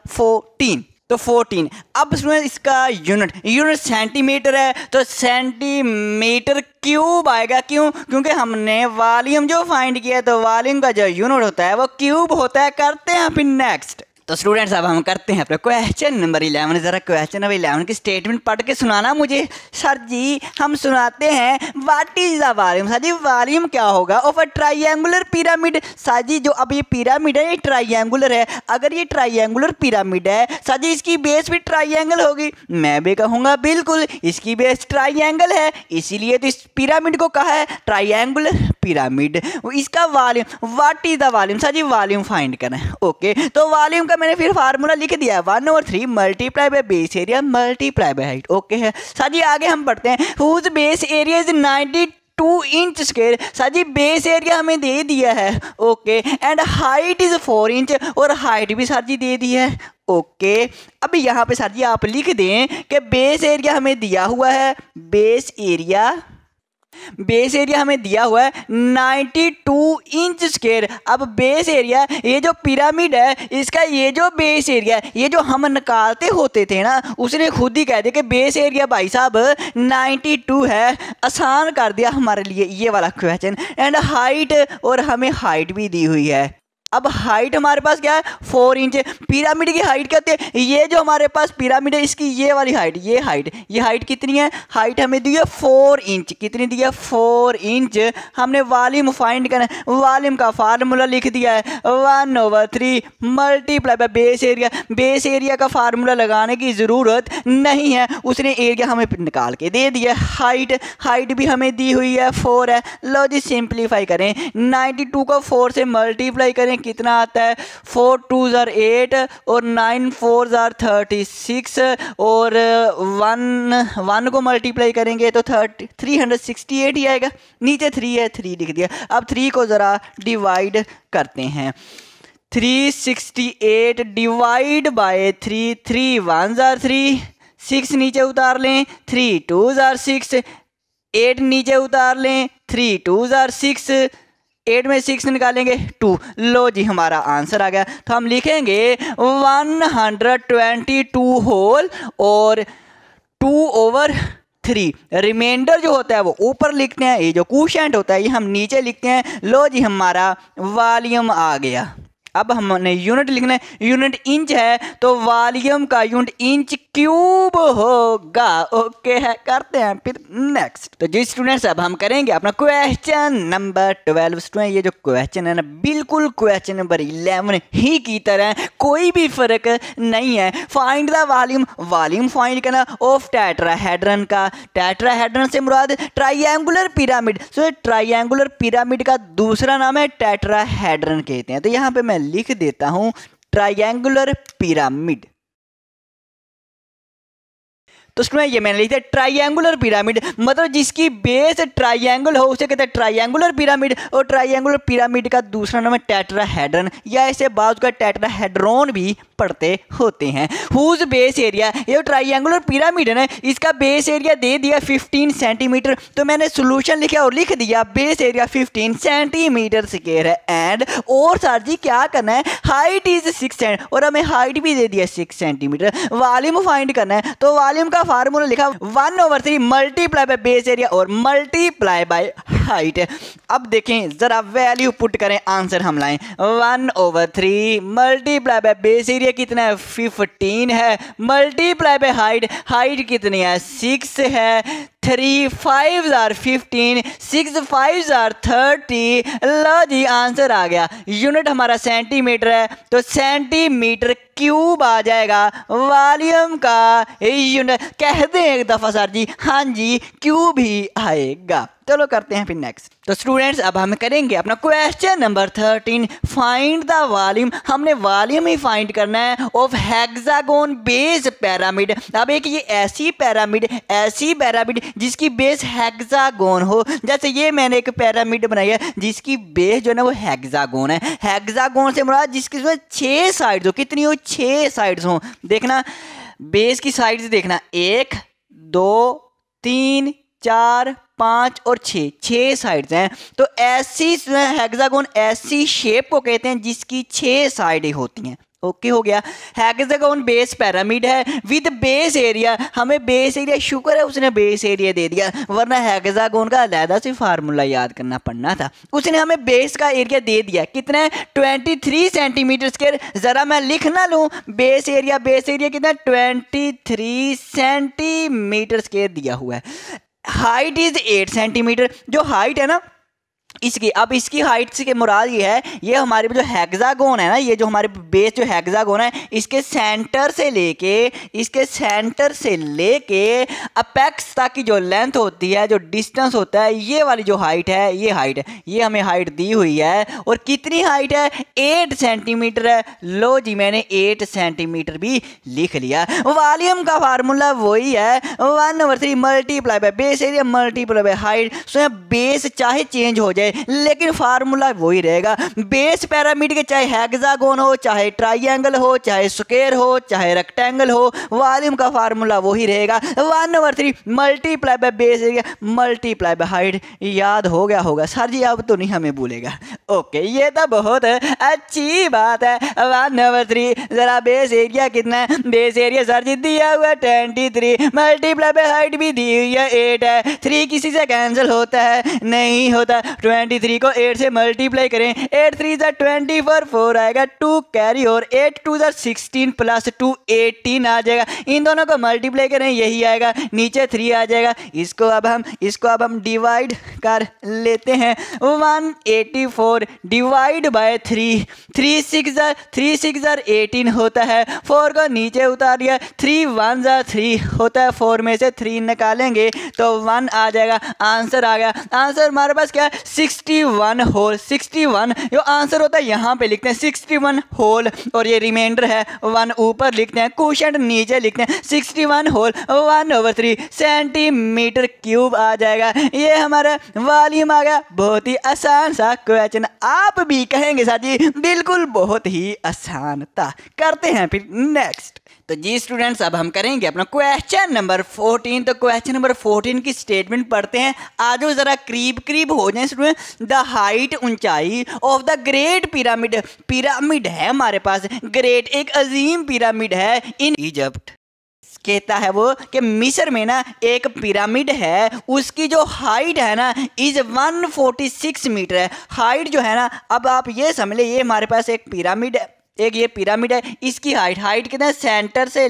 14, तो 14। अब इसमें इसका यूनिट सेंटीमीटर है, तो सेंटीमीटर क्यूब आएगा। क्यों, क्योंकि हमने वॉल्यूम जो फाइंड किया है, तो वॉल्यूम का जो यूनिट होता है वो क्यूब होता है। करते हैं फिर नेक्स्ट। तो स्टूडेंट्स अब हम करते हैं अपना क्वेश्चन नंबर 11। ज़रा क्वेश्चन नंबर 11 की स्टेटमेंट पढ़ के सुनाना मुझे। सर जी हम सुनाते हैं, what is the volume. Sir ji volume क्या होगा of a triangular pyramid. Sir जी जो अब ये पिरामिड है ये ट्राइंगुलर है, अगर ये ट्राइंगुलर पिरामिड है सर जी इसकी बेस भी ट्राइंगल होगी। मैं भी कहूँगा बिल्कुल इसकी बेस ट्राइंगल है, इसीलिए तो इस पिरामिड को कहा है ट्राइंगुलर पिरामिड। इसका volume, what is the volume. Sir ji volume find करना है। ओके तो वॉल्यूम का मैंने फिर फार्मूला लिख दिया है, 1/3 multiply by base area multiply by height. Okay है सर जी, आगे हम पढ़ते हैं, whose base area is 92 inch square. Sir ji base area हमें दे दिया है। Okay and height is 4 inch, और हाइट भी सर जी दे दी है। ओके अब यहाँ पे सर जी आप लिख दें कि बेस एरिया हमें दिया हुआ है, बेस एरिया हमें दिया हुआ है 92 इंच स्क्वायर। अब बेस एरिया, ये जो पिरामिड है इसका ये जो बेस एरिया है, ये जो हम निकालते होते थे ना, उसने खुद ही कह दिया कि बेस एरिया भाई साहब 92 है। आसान कर दिया हमारे लिए ये वाला क्वेश्चन। एंड हाइट, और हमें हाइट भी दी हुई है। अब हाइट हमारे पास क्या है, 4 इंच। पिरामिड की हाइट क्या होती है, ये जो हमारे पास पिरामिड है इसकी ये वाली हाइट, ये हाइट कितनी है, हाइट हमें दी है 4 इंच। कितनी दी है, 4 इंच। हमने वॉल्यूम फाइंड करना है, वॉल्यूम का फार्मूला लिख दिया है 1/3 multiply by base area. Base area का फार्मूला लगाने की ज़रूरत नहीं है, उसने एरिया हमें निकाल के दे दिया। हाइट भी हमें दी हुई है 4 है। लो जी सिंप्लीफाई करें, 92 को 4 से मल्टीप्लाई करें, कितना आता है, 4 2 8 और 9 4 36, और 1 को मल्टीप्लाई करेंगे तो 368 ही आएगा। नीचे 3 है, 3 लिख दिया। अब 3 को ज़रा डिवाइड करते हैं, 368 डिवाइड बाय 3, 3 1 3, 6 नीचे उतार लें, 3 2 6, 8 नीचे उतार लें, 3 2 6, 8 में 6 निकालेंगे 2। लो जी हमारा आंसर आ गया। तो हम लिखेंगे 122 होल और 2/3। रिमाइंडर जो होता है वो ऊपर लिखते हैं, ये जो क्वोशिएंट होता है ये हम नीचे लिखते हैं। लो जी हमारा वॉल्यूम आ गया। अब हमने यूनिट लिखना है, यूनिट इंच है तो वॉल्यूम का यूनिट इंच क्यूब होगा। ओके है, करते हैं फिर नेक्स्ट। तो जी स्टूडेंट्स अब हम करेंगे अपना क्वेश्चन नंबर 12। स्टूडेंट ये जो क्वेश्चन है ना बिल्कुल क्वेश्चन नंबर 11 ही की तरह, कोई भी फर्क नहीं है। फाइंड द वॉल्यूम फाइंड करना ऑफ टेट्राहेड्रन का। टेट्राहेड्रन से मुराद ट्राइंगुलर पिरामिड। सो ट्राइंगुलर पिरामिड का दूसरा नाम है टेट्राहेड्रन कहते हैं। तो यहाँ पे मैं लिख देता हूं ट्राइंगुलर पिरामिड। तो उसमें ये मैंने लिखा ट्राइंगुलर पिरामिड, मतलब जिसकी बेस ट्राइंगल हो उसे कहते हैं ट्राइंगुलर पिरामिड। और ट्राइंगुलर पिरामिड का दूसरा नाम है टेट्राहेड्रन, या इसे बाजू का टेट्राहेड्रॉन भी पढ़ते होते हैं। हुज बेस एरिया, ये ट्राइंगुलर पिरामिड है ना, इसका बेस एरिया दे दिया 15 सेंटीमीटर। तो मैंने सोल्यूशन लिखा और लिख दिया बेस एरिया 15 सेंटीमीटर स्क्वायर है। एंड और सर जी क्या करना है, हाइट इज 6 सेंट, और हमें हाइट भी दे दिया 6 सेंटीमीटर। वॉल्यूम फाइंड करना है, तो वॉल्यूम का फार्मूला लिखा 1/3 मल्टीप्लाई बाय बेस एरिया और मल्टीप्लाई बाय हाइट। अब देखें जरा वैल्यू पुट करें, आंसर हम लाएं 1/3 मल्टीप्लाई बाय बेस एरिया कितना है 15 है, मल्टीप्लाई बाय हाइट कितनी है 6 है, 3 5 15, 6 5 30। लो जी आंसर आ गया। यूनिट हमारा सेंटीमीटर है, तो सेंटीमीटर क्यूब आ जाएगा वॉल्यूम का यूनिट। कह दें एक दफ़ा सर जी, हाँ जी क्यूब ही आएगा। चलो करते हैं फिर नेक्स्ट। तो स्टूडेंट्स अब हम करेंगे अपना question number 13, find the volume. हमने वॉल्यूम ही फाइंड करना है ऑफ हेक्सागोन बेस पिरामिड। अब एक ये ऐसी पिरामिड जिसकी बेस हेक्सागोन हो। जैसे ये मैंने एक पिरामिड बनाई है जिसकी बेस जो है ना वो हेक्सागोन है। हेक्सागोन से मुराद जिसकी 6 साइड्स हो। कितनी हो? 6 साइड्स हो। देखना बेस की साइड्स देखना, 1 2 3 4 5 और 6 साइड्स हैं। तो ऐसी हेक्सागोन ऐसी शेप को कहते हैं जिसकी 6 साइडें होती हैं। ओके हो गया। हेक्सागोन बेस पिरामिड है विद बेस एरिया। हमें बेस एरिया, शुक्र है उसने बेस एरिया दे दिया, वरना हेक्सागोन का अलहदा से फार्मूला याद करना पड़ना था। उसने हमें बेस का एरिया दे दिया, कितना है? 23 सेंटीमीटर स्क्वायर। ज़रा मैं लिख ना लूँ, बेस एरिया कितना है? 23 सेंटीमीटर स्क्वायर दिया हुआ है। Height is 8 centimetre. जो हाइट है ना इसकी, अब इसकी हाइट से मुराद ये है, ये हमारे जो हेक्सागोन है ना, ये जो हमारे बेस जो हेक्सागोन है इसके सेंटर से लेके अपेक्स तक की जो लेंथ होती है, जो डिस्टेंस होता है, ये वाली जो हाइट है, ये हमें हाइट दी हुई है। और कितनी हाइट है? 8 सेंटीमीटर है। लो जी मैंने 8 सेंटीमीटर भी लिख लिया। वॉल्यूम का फार्मूला वही है 1/3 multiply by base area multiply by height. So base चाहे चेंज हो जाए लेकिन फार्मूला वही रहेगा। बेस पिरामिड के चाहे हेक्सागोन हो, चाहे ट्राइंगल हो, चाहे स्क्वायर हो, चाहे रेक्टेंगल हो, वॉल्यूम का फार्मूला वही रहेगा 1/3 multiply by base area multiply by height. याद हो गया होगा सर जी, अब तो नहीं हमें भूलेगा। ओके, ये तो बहुत अच्छी बात है। 1/3 जरा बेस एरिया कितना है? बेस एरिया सर जी दिया हुआ 23 मल्टीप्लाई बाय हाइट भी दी हुई है 8 है। 3 किसी से कैंसिल होता है? नहीं होता। 23 को 8 से मल्टीप्लाई करें, 8 3 जा 24, 4 आएगा, 2 कैरी और 8 2 जा 16 प्लस 2 18 आ जाएगा। इन दोनों को मल्टीप्लाई करें, यही आएगा, नीचे 3 आ जाएगा। इसको अब हम डिवाइड कर लेते हैं। 184 डिवाइड बाय 3, 3 6 जा 18 होता है। 4 को नीचे उतार दिया, 3 1 जा 3 होता है। 4 में से 3 निकालेंगे तो 1 आ जाएगा। आंसर आ गया। आंसर हमारे पास क्या है? 61 होल। 61 जो आंसर होता है यहाँ पे लिखते हैं 61 होल, और ये रिमाइंडर है 1 ऊपर लिखते हैं, क्वोशिएंट नीचे लिखते हैं। 61 होल 1/3 सेंटीमीटर क्यूब आ जाएगा। ये हमारा वॉल्यूम आ गया। बहुत ही आसान सा क्वेश्चन। आप भी कहेंगे सर जी बिल्कुल बहुत ही आसान था। करते हैं फिर नेक्स्ट। तो जी स्टूडेंट्स अब हम करेंगे अपना क्वेश्चन नंबर 14। तो क्वेश्चन नंबर 14 की स्टेटमेंट पढ़ते हैं। आज जरा करीब हो जाए स्टूडेंट। द हाइट, ऊंचाई ऑफ द ग्रेट पिरामिड है हमारे पास। ग्रेट एक अजीम पिरामिड है इन इजिप्ट। कहता है वो कि मिस्र में ना एक पिरामिड है, उसकी जो हाइट है ना इज 146 मीटर है। हाइट जो है ना, अब आप ये समझ ले, ये हमारे पास एक पिरामिड है, ये पिरामिड है। इसकी हाइट कितना है? सेंटर से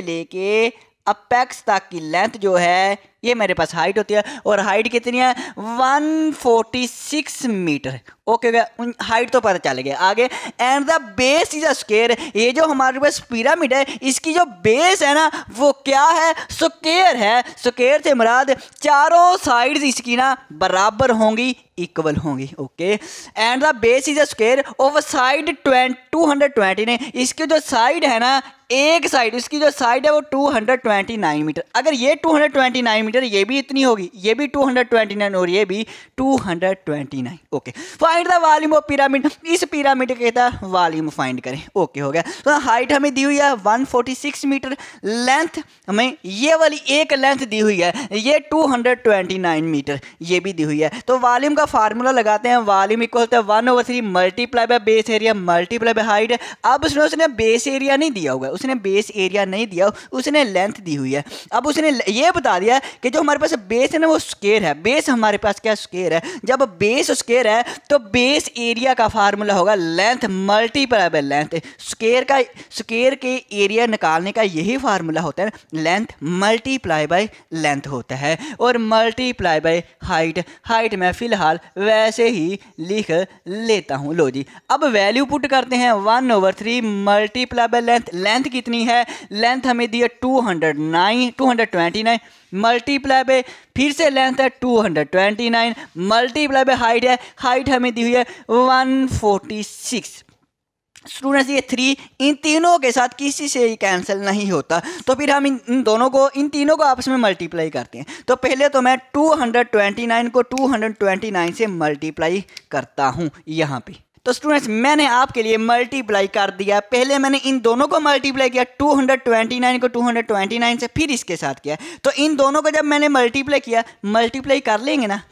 लेके अपेक्स तक की लेंथ जो है ये मेरे पास हाइट होती है। और हाइट कितनी है? 146 मीटर। ओके हो गया, हाइट तो पता चल गया। आगे, and the base is a square. ये जो हमारे पास पिरामिड है इसकी जो बेस है ना वो क्या है? स्क्वायर है। स्क्वायर से मुराद चारों साइड्स इसकी ना बराबर होंगी, इक्वल होंगी। Okay, and the base is a square of side 220 ने। इसकी जो साइड है ना, एक साइड, इसकी जो साइड है वो 229 मीटर। अगर ये 229 मीटर, ये भी इतनी होगी, ये भी 229 और ये भी 229। Okay, find the volume of pyramid. इस पिरामिड का वॉल्यूम फाइंड करें। ओके हो गया। तो हाइट हमें दी हुई है 146 मीटर। लेंथ हमें ये वाली एक लेंथ दी हुई है, ये 229 मीटर ये भी दी हुई है। तो वॉल्यूम का फार्मूला लगाते हैं। वॉल्यूम इक्वल होता है 1/3 multiply by base area multiply by height. अब उसने बेस एरिया नहीं दिया हुआ है, उसने बेस एरिया नहीं दिया, उसने लेंथ दी हुई है। अब उसने ये बता दिया कि जो हमारे पास बेस है ना वो स्क्वायर है। बेस हमारे पास क्या स्क्वायर है। जब बेस स्क्वायर है तो बेस एरिया का फार्मूला होगा length multiply by length. Square के एरिया निकालने का यही फार्मूला होता है, लेंथ मल्टीप्लाई बाय लेंथ होता है, और मल्टीप्लाई बाय हाइट मैं फिलहाल वैसे ही लिख लेता हूं। लो जी, अब वैल्यू पुट करते हैं 1/3 मल्टीप्लाई बाय लेंथ। लेंथ कितनी है, लेंथ हमें दी है 229 मल्टीप्लाई बाय फिर से लेंथ है 229 मल्टीप्लाई बाय हाइट है, हाइट हमें दी हुई है 146। स्टूडेंट्स ये 3 इन तीनों के साथ किसी से ही कैंसिल नहीं होता, तो फिर हम इन तीनों को आपस में मल्टीप्लाई करते हैं। तो पहले तो मैं 229 को 229 से मल्टीप्लाई करता हूं यहाँ पे। तो स्टूडेंट्स मैंने आपके लिए मल्टीप्लाई कर दिया। पहले मैंने इन दोनों को मल्टीप्लाई किया, 229 को 229 से, फिर इसके साथ किया। तो इन दोनों को जब मैंने मल्टीप्लाई किया, मल्टीप्लाई कर लेंगे ना,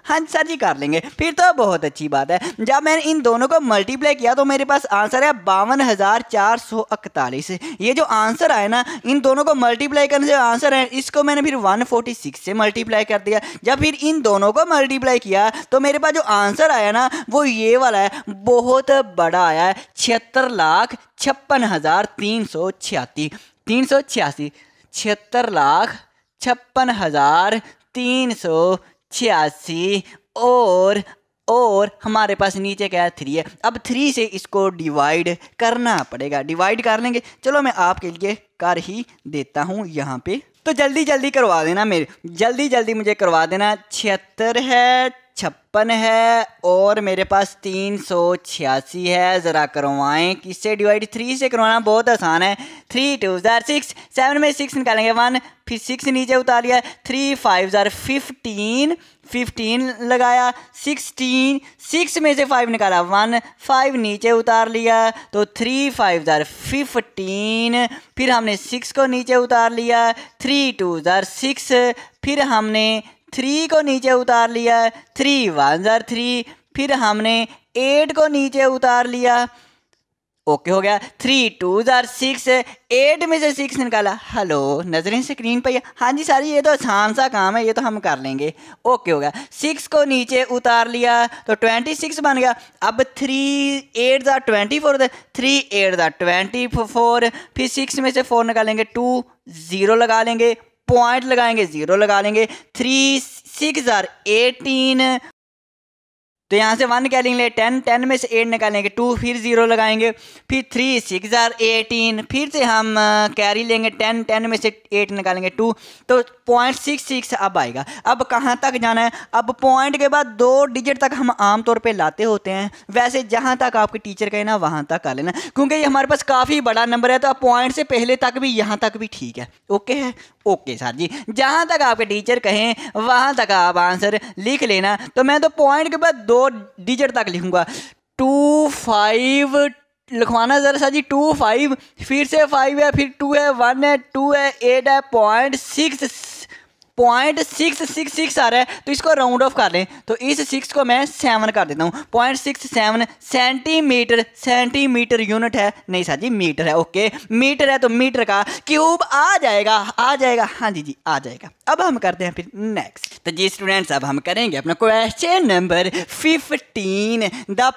हाँ सर जी कर लेंगे, फिर तो बहुत अच्छी बात है। जब मैंने इन दोनों को मल्टीप्लाई किया तो मेरे पास आंसर है 52,441। ये जो आंसर आया ना, इन दोनों को मल्टीप्लाई करने से आंसर है, इसको मैंने फिर 146 से मल्टीप्लाई कर दिया। जब फिर इन दोनों को मल्टीप्लाई किया तो मेरे पास जो आंसर आया ना वो ये वाला है, बहुत बड़ा आया है, 76,56,386 76,56,386। और हमारे पास नीचे क्या है, 3 है। अब 3 से इसको डिवाइड करना पड़ेगा, डिवाइड कर लेंगे। चलो मैं आपके लिए कर ही देता हूं यहाँ पे। तो जल्दी जल्दी करवा देना जल्दी मुझे करवा देना। 76 है, 56 है और मेरे पास 386 है। ज़रा करवाएं, किससे डिवाइड, 3 से करवाना बहुत आसान है। 3 2 6, 7 में 6 निकालेंगे 1, फिर 6 नीचे उतार लिया, 3 5 15 लगाया, 16, 6 में से 5 निकाला 1, 5 नीचे उतार लिया, तो 3 5 15, फिर हमने 6 को नीचे उतार लिया, 3 2 6, फिर हमने 3 को नीचे उतार लिया, 3 1 3, फिर हमने 8 को नीचे उतार लिया। ओके हो गया, 3 2 6, 8 में से 6 निकाला। हेलो, नजरें स्क्रीन पर। हाँ जी सारी, ये तो आसान सा काम है, ये तो हम कर लेंगे। ओके हो गया, 6 को नीचे उतार लिया तो 26 बन गया। अब 3 8 24, 3 8 24, फिर 6 में से 4 निकालेंगे, 2 0 लगा लेंगे, पॉइंट लगाएंगे, 0 लगा लेंगे, 3 6 18, तो यहाँ से 1 निकालेंगे, 10 में से 8 निकालेंगे, 2 फिर 0 लगाएंगे, फिर 3 6 18, फिर से हम कैरी लेंगे, 10 में से 8 निकालेंगे 2, तो 0.66 अब आएगा। अब कहाँ तक जाना है, अब पॉइंट के बाद 2 डिजिट तक हम आमतौर पे लाते होते हैं। वैसे जहाँ तक आपके टीचर कहे ना वहाँ तक कर लेना, क्योंकि ये हमारे पास काफ़ी बड़ा नंबर है, तो आप पॉइंट से पहले तक भी यहाँ तक भी ठीक है। ओके है, ओके सर जी, जहाँ तक आपके टीचर कहें वहाँ तक आप आंसर लिख लेना। तो मैं तो पॉइंट के बाद 2 डिजिट तक लिखूंगा, 2 5 लिखवाना जरा सा जी, 2 5, फिर से 5 है, फिर 2 है, 1 है, 2 है, 8 है, 0.666 आ रहा है, तो इसको राउंड ऑफ कर लें, तो इस 6 को मैं 7 कर देता हूँ। 0.67 सेंटीमीटर यूनिट है, नहीं सर जी मीटर है। ओके मीटर है तो मीटर का क्यूब आ जाएगा। हाँ जी आ जाएगा। अब हम करते हैं फिर नेक्स्ट। तो जी स्टूडेंट्स, अब हम करेंगे अपना question number 15। The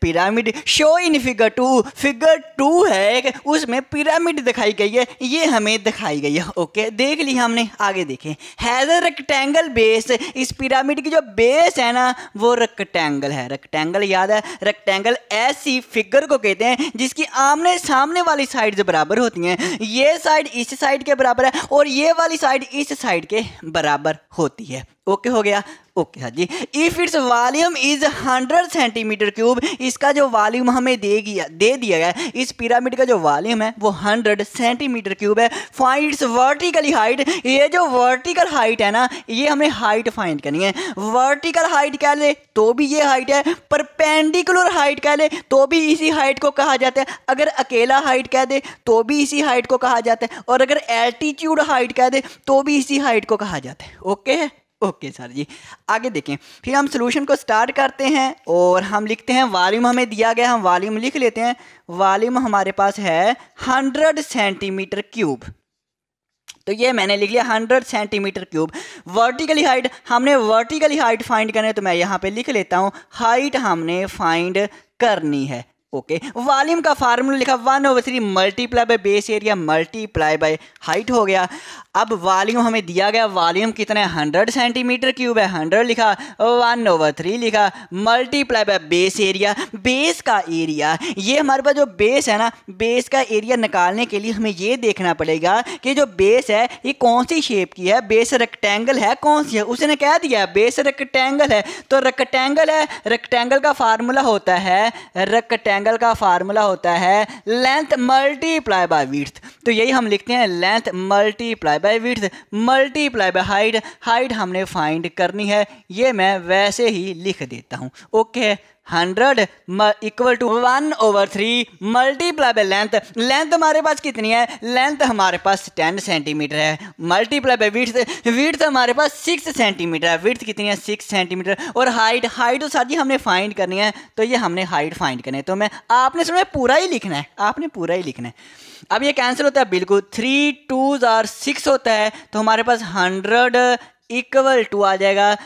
pyramid show in figure 2। Figure 2 है, उसमें पिरामिड दिखाई गई है, ये हमें दिखाई गई है। ओके देख ली हमने, आगे देखें। हैज अ रेक्टेंगल बेस, इस पिरामिड की जो बेस है ना वो रेक्टेंगल है। रेक्टेंगल याद है, रेक्टेंगल ऐसी फिगर को कहते हैं जिसकी आमने सामने वाली साइड बराबर होती हैं। ये साइड इस साइड के बराबर है और ये वाली साइड इस साइड के बराबर होती है। ओके हो गया, ओके हाँ जी। If its volume is 100 centimetre cube, इसका जो वॉल्यूम हमें दे दिया गया, इस पिरामिड का जो वॉल्यूम है वो 100 सेंटीमीटर क्यूब है। फाइंड इट्स वर्टिकली हाइट, ये जो वर्टिकल हाइट है ना, ये हमें हाइट फाइंड करनी है। वर्टिकल हाइट कह ले तो भी ये हाइट है, परपेंडिकुलर हाइट कह ले तो भी इसी हाइट को कहा जाता है, अगर अकेला हाइट कह दे तो भी इसी हाइट को कहा जाता है, और अगर एल्टीट्यूड हाइट कह दे तो भी इसी हाइट को कहा जाता है। ओके है, ओके सर जी, आगे देखें। फिर हम सोल्यूशन को स्टार्ट करते हैं और हम लिखते हैं वॉल्यूम हमें दिया गया, हम वॉल्यूम लिख लेते हैं। वॉल्यूम हमारे पास है 100 सेंटीमीटर क्यूब, तो ये मैंने लिख लिया 100 सेंटीमीटर क्यूब। वर्टिकली हाइट, हमने वर्टिकली हाइट फाइंड करनी है, तो मैं यहाँ पे लिख लेता हूँ हाइट हमने फाइंड करनी है। ओके, वॉल्यूम का फार्मूला लिखा 1/3 multiply by base area multiply by height हो गया। अब वॉल्यूम हमें दिया गया, वॉल्यूम कितना है 100 सेंटीमीटर क्यूब है, 100 लिखा, 1/3 लिखा, multiply by base area, base का एरिया, ये हमारे पास जो बेस है ना, बेस का एरिया निकालने के लिए हमें ये देखना पड़ेगा कि जो बेस है ये कौन सी शेप की है, बेस रेक्टेंगल है कौन सी है, उसने कह दिया बेस रेक्टेंगल है, तो रेक्टेंगल है, रेक्टेंगल का फार्मूला होता है, रेक्टेंगल का फार्मूला होता है लेंथ मल्टीप्लाई बाय विड्थ, तो यही हम लिखते हैं length multiply by width multiply by height, height हमने फाइंड करनी है, ये मैं वैसे ही लिख देता हूँ। Okay, 100 equal to 1/3 multiply by length, length हमारे पास कितनी है, लेंथ हमारे पास 10 सेंटीमीटर है, मल्टीप्लाई बाय विड्थ, विड्थ हमारे पास 6 सेंटीमीटर है, विड्थ कितनी है 6 सेंटीमीटर, और हाइट, हाइट तो साथ ही हमने फाइंड करनी है, तो ये हमने हाइट फाइंड करनी है, तो मैं आपने सुना पूरा ही लिखना है, आपने पूरा ही लिखना है। अब ये कैंसिल होता है बिल्कुल, 3 2 6 होता है, तो हमारे पास 100 इक्वल टू आ जाएगा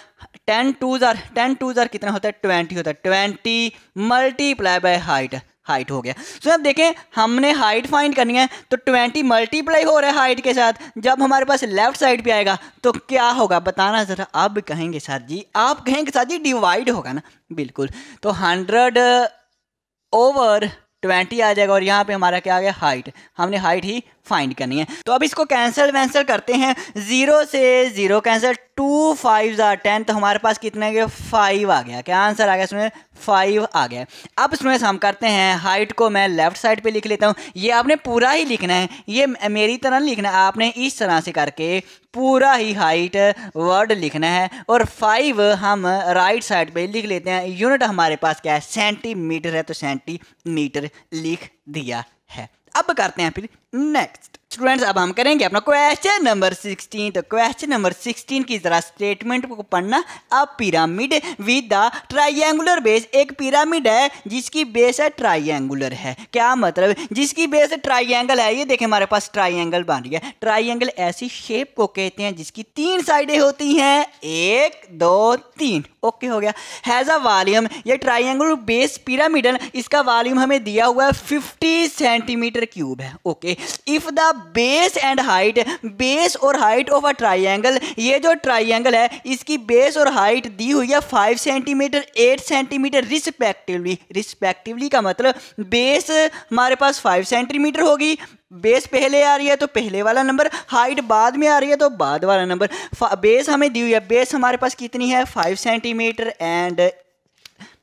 10 2 कितना होता है 20 होता है, 20 मल्टीप्लाई बाय हाइट, हाइट हो गया। तो अब देखें हमने हाइट फाइंड करनी है, तो 20 मल्टीप्लाई हो रहा है हाइट के साथ, जब हमारे पास लेफ्ट साइड पे आएगा तो क्या होगा बताना ज़रा। अब कहेंगे सर जी, आप कहेंगे सर जी डिवाइड होगा ना, बिल्कुल, तो 100/20 आ जाएगा, और यहाँ पे हमारा क्या आ गया हाइट, हमने हाइट ही फाइंड करनी है। तो अब इसको कैंसिल वैंसिल करते हैं, 0 से 0 कैंसिल, 2 5 10, तो हमारे पास कितना गया 5 आ गया, क्या आंसर आ गया इसमें 5 आ गया। अब इसमें हम करते हैं, हाइट को मैं लेफ्ट साइड पे लिख लेता हूँ, ये आपने पूरा ही लिखना है, ये मेरी तरह नहीं लिखना है, आपने इस तरह से करके पूरा ही हाइट वर्ड लिखना है, और 5 हम राइट साइड पे लिख लेते हैं। यूनिट हमारे पास क्या है सेंटीमीटर है, तो सेंटीमीटर लिख दिया है। अब करते हैं फिर नेक्स्ट स्टूडेंट्स, अब हम करेंगे अपना क्वेश्चन नंबर 16। तो क्वेश्चन नंबर 16 की जरा स्टेटमेंट को पढ़ना। अब pyramid with the triangular base, एक पिरामिड है जिसकी बेस है ट्राइंगुलर है, क्या मतलब जिसकी बेस ट्राइंगल है, ये देखें हमारे पास ट्राइंगल बन गया। ट्राइंगल ऐसी शेप को कहते हैं जिसकी 3 साइडें होती हैं, 1 2 3, ओके हो गया। हैज़ अ वॉल्यूम, ये ट्राइंगुलर बेस पिरामिड, इसका वॉल्यूम हमें दिया हुआ है 50 सेंटीमीटर क्यूब है। Okay, if the base and height, base और हाइट ऑफ अ ट्राइंगल, ये जो ट्राइंगल है इसकी बेस और हाइट दी हुई है 5 सेंटीमीटर 8 सेंटीमीटर रिस्पेक्टिवली। रिस्पेक्टिवली का मतलब बेस हमारे पास 5 सेंटीमीटर होगी, बेस पहले आ रही है तो पहले वाला नंबर, हाइट बाद में आ रही है तो बाद वाला नंबर। बेस हमें दी हुई है, बेस हमारे पास कितनी है 5 सेंटीमीटर, एंड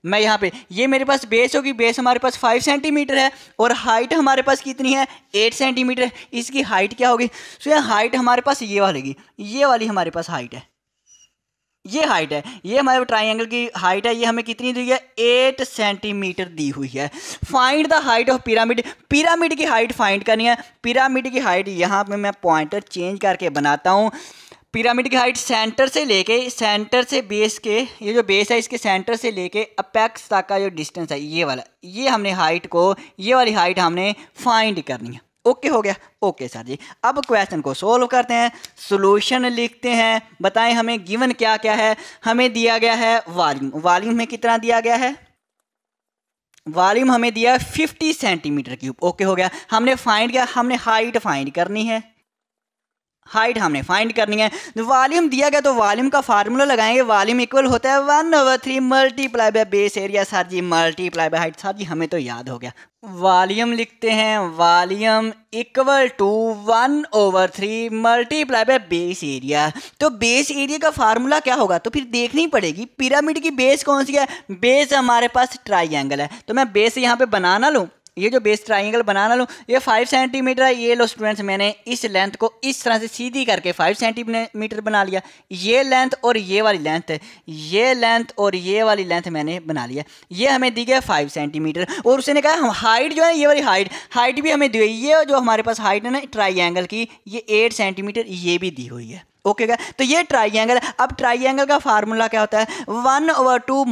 मैं यहाँ पे ये मेरे पास बेस होगी, बेस हमारे पास 5 सेंटीमीटर है, और हाइट हमारे पास कितनी है 8 सेंटीमीटर, इसकी हाइट क्या होगी, तो ये हाइट हमारे पास ये वाली, ये वाली हमारे पास हाइट है, ये हाइट है, ये हमारे ट्राइंगल की हाइट है, ये हमें कितनी दी है 8 सेंटीमीटर दी हुई है। Find the height of pyramid, pyramid की हाइट फाइंड करनी है। पिरामिड की हाइट यहाँ पे मैं पॉइंटर चेंज करके बनाता हूँ। पिरामिड की हाइट सेंटर से लेके, सेंटर से बेस के, ये जो बेस है इसके सेंटर से लेके अपेक्स तक का जो डिस्टेंस है ये वाला, ये हमने हाइट को, ये वाली हाइट हमने फाइंड करनी है। ओके हो गया, ओके सर जी। अब क्वेश्चन को सोल्व करते हैं, सॉल्यूशन लिखते हैं। बताएं हमें गिवन क्या क्या है। हमें दिया गया है वॉल्यूम, वॉल्यूम में कितना दिया गया है, वॉल्यूम हमें दिया है 50 सेंटीमीटर क्यूब। ओके हो गया। हमने फाइंड किया, हमने हाइट फाइंड करनी है, हाइट हमने फाइंड करनी है। वॉल्यूम दिया गया तो वॉल्यूम का फार्मूला लगाएंगे, वॉल्यूम इक्वल होता है 1/3 multiply by base area. Sir ji multiply by height, sir ji हमें तो याद हो गया। वॉल्यूम लिखते हैं, volume equal to 1/3 multiply by base area. तो बेस एरिया का फार्मूला क्या होगा, तो फिर देखनी पड़ेगी पिरामिड की बेस कौन सी है। बेस हमारे पास ट्राइंगल है, तो मैं बेस यहाँ पे बनाना लूँ, ये जो बेस ट्राइंगल बनाना लूँ, ये 5 सेंटीमीटर है। ये लो स्टूडेंट्स, मैंने इस लेंथ को इस तरह से सीधी करके 5 सेंटीमीटर बना लिया। ये लेंथ और ये वाली लेंथ है, ये लेंथ और ये वाली लेंथ मैंने बना लिया। ये हमें दी गया 5 सेंटीमीटर, और उसने कहा हम हाइट जो है ये वाली हाइट भी हमें दी हुई है। ये जो हमारे पास हाइट है ना ट्राइंगल की, ये 8 सेंटीमीटर ये भी दी हुई है। ओके क्या, तो ये ट्राइंगल। अब ट्राइंगल का फार्मूला क्या होता है, 1/2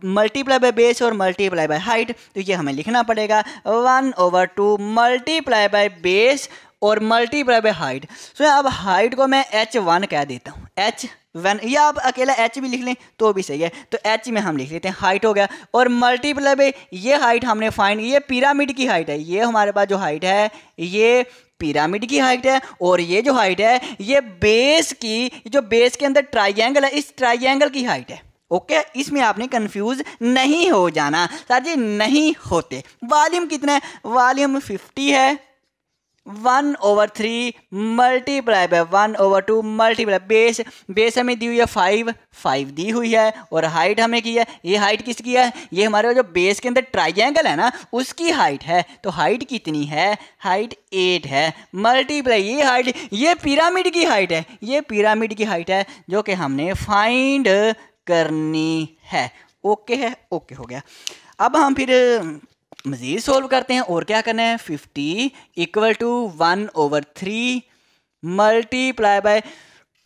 मल्टीप्लाई बाय बेस और मल्टीप्लाई बाय हाइट। तो ये हमें लिखना पड़ेगा 1/2 मल्टीप्लाई बाय बेस और मल्टीप्लाई बाय हाइट। सो अब हाइट को मैं h1 कह देता हूँ, h1, या आप अकेला h भी लिख लें तो भी सही है। तो h में हम लिख लेते हैं हाइट हो गया, और मल्टीप्लाई बाय ये हाइट हमने फाइंड, ये पिरामिड की हाइट है, ये हमारे पास जो हाइट है ये पिरामिड की हाइट है, और ये जो हाइट है ये बेस की, जो बेस के अंदर ट्राइंगल है इस ट्राइंगल की हाइट है। ओके, इसमें आपने कंफ्यूज नहीं हो जाना सर जी, नहीं होते। वॉल्यूम कितना है, वॉल्यूम 50 है, 1/3 multiply bye 1/2 multiply base, base हमें दी हुई है 5 दी हुई है, और हाइट हमें की है, ये हाइट किसकी है, ये हमारे जो बेस के अंदर ट्राइंगल है ना उसकी हाइट है। तो हाइट कितनी है, हाइट 8 है, मल्टीप्लाई ये हाइट, ये पिरामिड की हाइट है, ये पिरामिड की हाइट है जो कि हमने फाइंड करनी है। ओके है, ओके हो गया। अब हम फिर मज़ीद सोल्व करते हैं, और क्या करना है, 50 = 1/3 मल्टीप्लाई बाय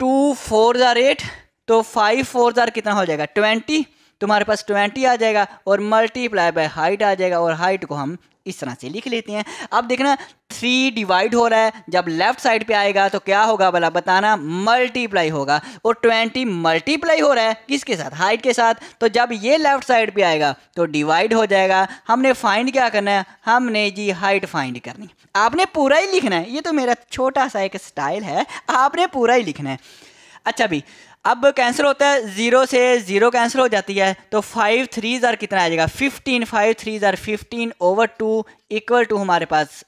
2 4 8, तो 5 4 कितना हो जाएगा 20, तुम्हारे पास 20 आ जाएगा, और मल्टीप्लाई बाय हाइट आ जाएगा, और हाइट को हम इस तरह से लिख लेते हैं। अब देखना 3 डिवाइड हो रहा है, जब लेफ्ट साइड पे आएगा तो क्या होगा भला बताना, मल्टीप्लाई होगा, और 20 मल्टीप्लाई हो रहा है किसके साथ, हाइट के साथ, तो जब ये लेफ्ट साइड पे आएगा तो डिवाइड हो जाएगा। हमने फाइंड क्या करना है, हमने जी हाइट फाइंड करनी, आपने पूरा ही लिखना है, ये तो मेरा छोटा सा एक स्टाइल है, आपने पूरा ही लिखना है। अच्छा भी, अब कैंसिल होता है, 0 से 0 कैंसिल हो जाती है, तो 5 3 कितना आ जाएगा 15, 5 3 15/2 = हमारे पास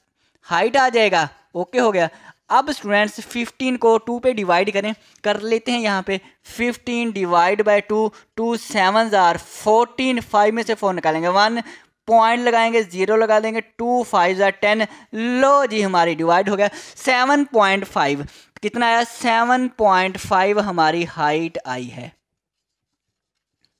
हाइट आ जाएगा। ओके हो गया। अब स्टूडेंट्स 15 को 2 पे डिवाइड करें, कर लेते हैं यहाँ पे 15 डिवाइड बाय 2, 2 7 14, 5 में से 4 निकालेंगे, 1 पॉइंट लगाएंगे, 0 लगा देंगे, 2 5 10, लो जी हमारी डिवाइड हो गया 7.5, कितना आया 7.5 हमारी हाइट आई है।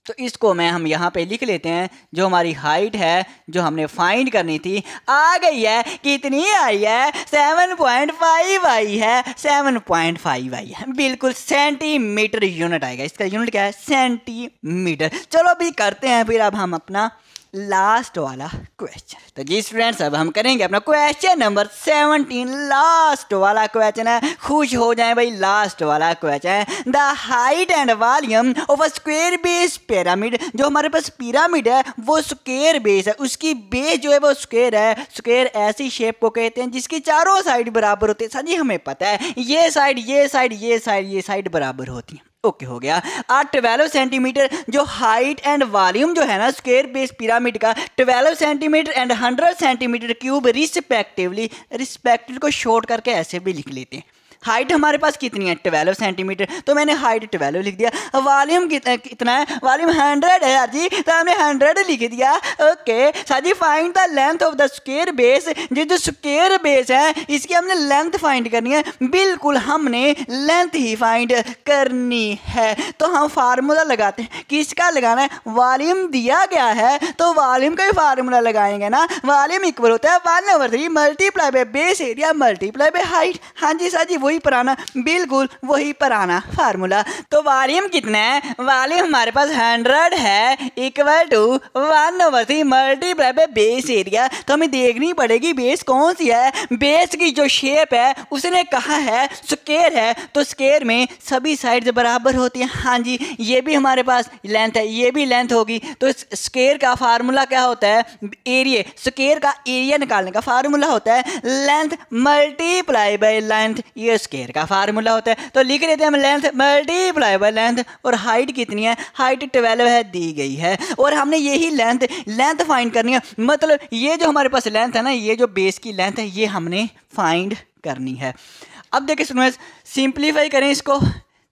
तो इसको हम यहाँ पे लिख लेते हैं, जो हमारी हाइट है जो हमने फाइंड करनी थी आ गई है, कितनी आई है 7.5 आई है, 7.5 आई है, बिल्कुल सेंटीमीटर यूनिट आएगा, इसका यूनिट क्या है सेंटीमीटर। चलो अभी करते हैं फिर अब हम अपना लास्ट वाला क्वेश्चन। तो जी स्टूडेंट्स, अब हम करेंगे अपना क्वेश्चन नंबर 17, लास्ट वाला क्वेश्चन है, खुश हो जाएं भाई, लास्ट वाला क्वेश्चन है, the height and volume of a square base pyramid. जो हमारे पास पिरामिड है वो स्क्वायर बेस है, उसकी बेस जो है वो स्क्वायर है। स्क्वायर ऐसी शेप को कहते हैं जिसकी चारों साइड बराबर होती है। सर जी हमें पता है, ये साइड ये साइड ये साइड ये साइड बराबर होती है। ओके हो गया। 12 सेंटीमीटर जो हाइट एंड वॉल्यूम जो है ना स्क्वायर बेस पिरामिड का, 12 centimetre and 100 centimetre cube respectively, respective को शॉर्ट करके ऐसे भी लिख लेते हैं। हाइट हमारे पास कितनी है 12 सेंटीमीटर, तो मैंने हाइट 12 लिख दिया। वॉल्यूम कितना है, वॉल्यूम 100 है यार जी, तो हमने 100 लिख दिया। Okay sir ji, find the length of the square base. जो स्क्वायर बेस है इसकी हमने लेंथ फाइंड करनी है, बिल्कुल हमने लेंथ ही फाइंड करनी है। तो हम फार्मूला लगाते हैं, किसका लगाना है, वॉल्यूम दिया गया है तो वॉल्यूम का ही फार्मूला लगाएंगे ना। वॉल्यूम इक्वल होता है 1/3 multiply by base area multiply by height. हाँ जी सर जी, वही पुराना, बिल्कुल वही पुराना फार्मूला। तो वॉल्यूम कितना है, वॉल्यूम हमारे पास 100 है, equal to 1/3 multiply by base area. तो हमें देखनी पड़ेगी बेस कौन सी है। बेस की जो शेप है उसने कहा है स्क्वायर है, तो स्क्वायर में सभी साइड्स बराबर होती हैं। हाँ जी, ये भी हमारे पास लेंथ है, ये भी लेंथ होगी। तो स्क्वायर का फार्मूला क्या होता है, एरिया, स्क्वायर का एरिया निकालने का फार्मूला होता है लेंथ मल्टीप्लाई बाय लेंथ, ये स्क्वायर का फार्मूला होता है। तो लिख लेते हैं हम लेंथ मल्टीप्लाई बाय लेंथ। और हाइट कितनी है, हाइट 12 है, दी गई है, और हमने यही लेंथ फाइंड करनी है। मतलब ये जो हमारे पास लेंथ है ना, ये जो बेस की लेंथ है ये हमने फाइंड करनी है। अब देखिए स्टूडेंट्स, सिंप्लीफाई करें इसको,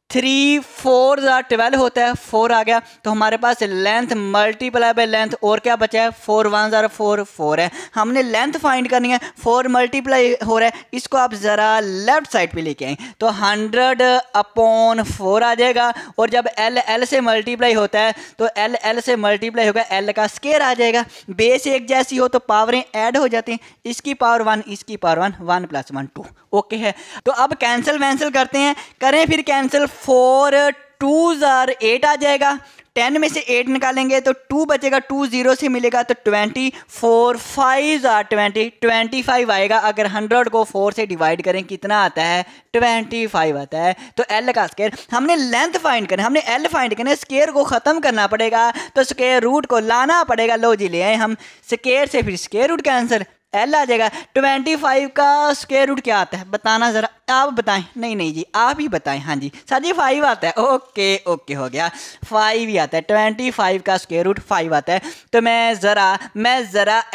3 4 12 होता है, 4 आ गया। तो हमारे पास लेंथ मल्टीप्लाई बाय लेंथ और क्या बचा है, 4 1 4 4 है। हमने लेंथ फाइंड करनी है, 4 मल्टीप्लाई हो रहा है, इसको आप ज़रा लेफ्ट साइड पे लेके आए तो 100/4 आ जाएगा। और जब एल एल से मल्टीप्लाई होता है तो एल एल से मल्टीप्लाई होगा, एल का स्केयर आ जाएगा। बेस एक जैसी हो तो पावरें ऐड हो जाती हैं, इसकी पावर 1 इसकी पावर 1, 1 + 1 2। ओके है, तो अब कैंसिल वैंसिल करते हैं, करें फिर कैंसिल। 4 2 8 आ जाएगा, 10 में से 8 निकालेंगे तो 2 बचेगा, 2 0 से मिलेगा तो 20, 4 5 20, 25 आएगा। अगर 100 को 4 से डिवाइड करें कितना आता है, 25 आता है। तो एल का स्केयर, हमने लेंथ फाइंड करना, हमने एल फाइंड करना, स्केयर को ख़त्म करना पड़ेगा तो स्केयर रूट को लाना पड़ेगा। लो जी ले आए हम, स्केयर से फिर स्केयर रूट कैंसिल, एल आ जाएगा। 25 का स्क्वायर रूट क्या आता है बताना ज़रा, आप बताएं। नहीं नहीं जी आप ही बताएं। हाँ जी सर जी 5 आता है। ओके ओके हो गया, 5 ही आता है। 25 का स्क्वायर रूट 5 आता है। तो मैं ज़रा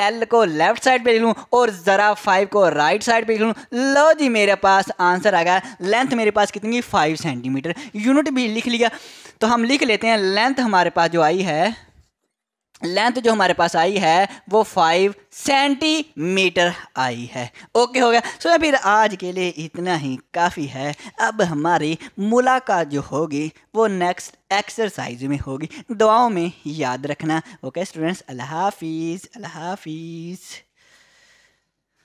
एल को लेफ्ट साइड पे लिख लूँ और ज़रा 5 को राइट साइड पे लिख लूँ। लो जी मेरे पास आंसर आ गया। लेंथ मेरे पास कितनी, 5 सेंटीमीटर। यूनिट भी लिख लिया। तो हम लिख लेते हैं लेंथ हमारे पास जो आई है, लेंथ जो हमारे पास आई है वो 5 सेंटीमीटर आई है। ओके हो गया। सो फिर आज के लिए इतना ही काफ़ी है। अब हमारी मुलाकात जो होगी वो नेक्स्ट एक्सरसाइज में होगी। दुआओं में याद रखना। ओके स्टूडेंट्स, अल्लाह हाफिज़, अल्लाह हाफिज़।